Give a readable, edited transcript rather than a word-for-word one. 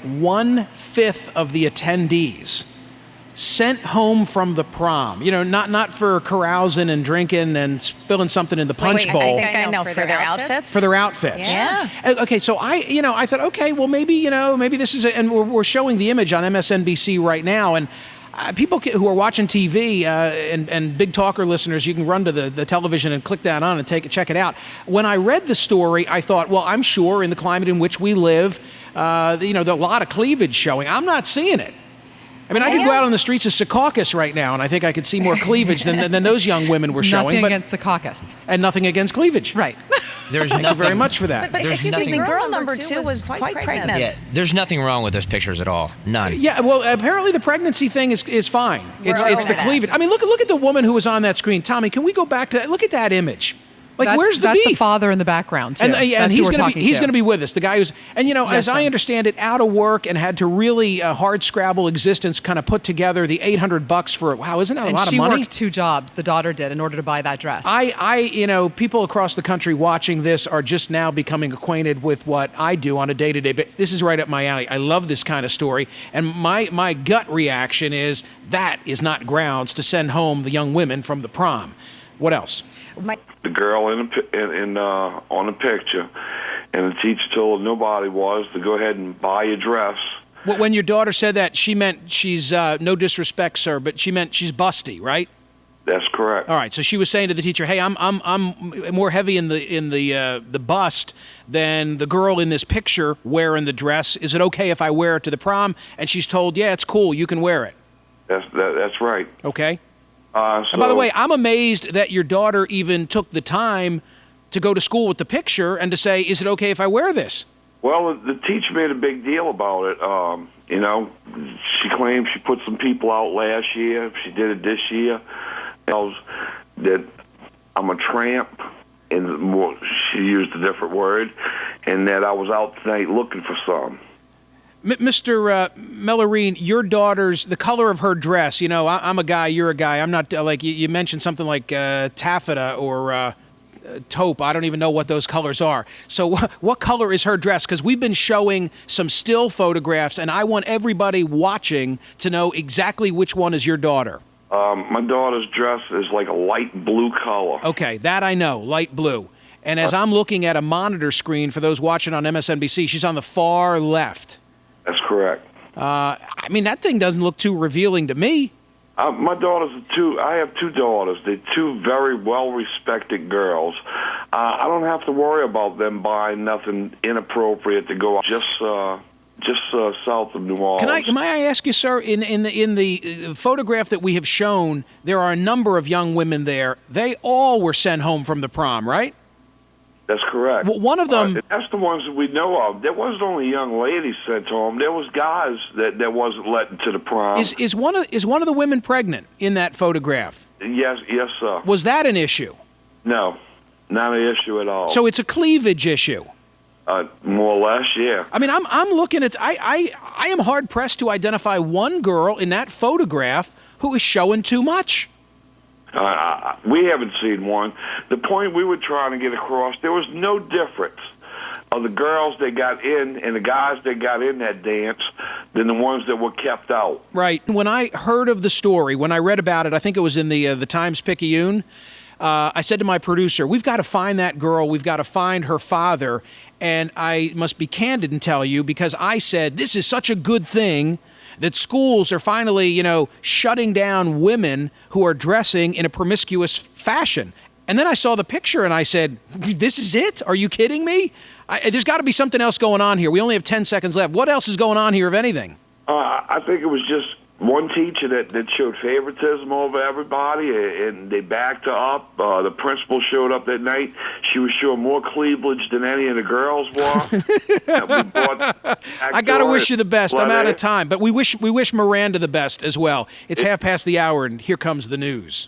1/5 of the attendees sent home from the prom. You know, not for carousing and drinking and spilling something in the punch bowl. I think I know, for their outfits. For their outfits. Yeah. Okay, so I thought, okay, well, maybe this is, and we're showing the image on MSNBC right now, and people who are watching TV and Big Talker listeners, you can run to the television and click that on and check it out. When I read the story, I thought, well, I'm sure in the climate in which we live, there's a lot of cleavage showing. I'm not seeing it. I mean, I could go out on the streets of Secaucus right now, and I think I could see more cleavage than those young women were showing. Nothing against Secaucus. And nothing against cleavage. Right. There's Thank you very much for that. But excuse me, girl number two was quite pregnant. Yeah, there's nothing wrong with those pictures at all. None. Yeah, well, apparently the pregnancy thing is fine. It's the cleavage. I mean, look at the woman who was on that screen. Tommy, can we go back to that? Look at that image. Like, where's the beef? That's the father in the background, too. And he's going to be with us. The guy who's, as I understand it, out of work and had to really hard scrabble existence, kind of put together the $800 for it. Wow, isn't that a lot of money? And she worked 2 jobs, the daughter did, in order to buy that dress. People across the country watching this are just now becoming acquainted with what I do on a day-to-day basis. This is right up my alley. I love this kind of story. And my gut reaction is that is not grounds to send home the young women from the prom. What else? The girl on the picture, and the teacher told her nobody was to go ahead and buy a dress. Well, when your daughter said that, she meant she's no disrespect, sir, but she meant she's busty, right? That's correct. All right, so she was saying to the teacher, "Hey, I'm more heavy in the bust than the girl in this picture wearing the dress. Is it okay if I wear it to the prom?" And she's told, "Yeah, it's cool. You can wear it." That's right. Okay. And by the way, I'm amazed that your daughter even took the time to go to school with the picture and to say, "Is it okay if I wear this?" Well, the teacher made a big deal about it. She claimed she put some people out last year. She did it this year. That I'm a tramp, and she used a different word, and that I was out tonight looking for some. Mr. Mellarine, your daughter's, the color of her dress, I'm a guy, you're a guy. I'm not, like, you mentioned something like taffeta or taupe. I don't even know what those colors are. So what color is her dress? Because we've been showing some still photographs, and I want everybody watching to know exactly which one is your daughter. My daughter's dress is like a light blue color. Okay, that I know, light blue. And as I'm looking at a monitor screen for those watching on MSNBC, she's on the far left. That's correct. That thing doesn't look too revealing to me. My daughters are two. I have 2 daughters. They're 2 very well-respected girls. I don't have to worry about them buying nothing inappropriate to go just south of New Orleans. May I ask you, sir? In the photograph that we have shown, there are a number of young women there. They all were sent home from the prom, right? That's correct. Well, one of them... that's the ones that we know of. There wasn't only young ladies sent home. There was guys that wasn't let into the prom. Is one of the women pregnant in that photograph? Yes, sir. Was that an issue? No, not an issue at all. So it's a cleavage issue? More or less, yeah. I mean, I'm looking at... I am hard-pressed to identify one girl in that photograph who is showing too much. We haven't seen one. The point we were trying to get across, there was no difference of the girls that got in and the guys that got in that dance than the ones that were kept out. Right. When I heard of the story, when I read about it, I think it was in the Times-Picayune, I said to my producer, we've got to find that girl. We've got to find her father. And I must be candid and tell you, because I said, this is such a good thing that schools are finally, shutting down women who are dressing in a promiscuous fashion. And then I saw the picture and I said, this is it? Are you kidding me? There's got to be something else going on here. We only have 10 seconds left. What else is going on here, if anything? I think it was just one teacher that showed favoritism over everybody, and they backed her up. The principal showed up that night. She was showing more cleavage than any of the girls were. I got to wish you the best. I'm out of time. But we wish Miranda the best as well. It's 1:30, and here comes the news.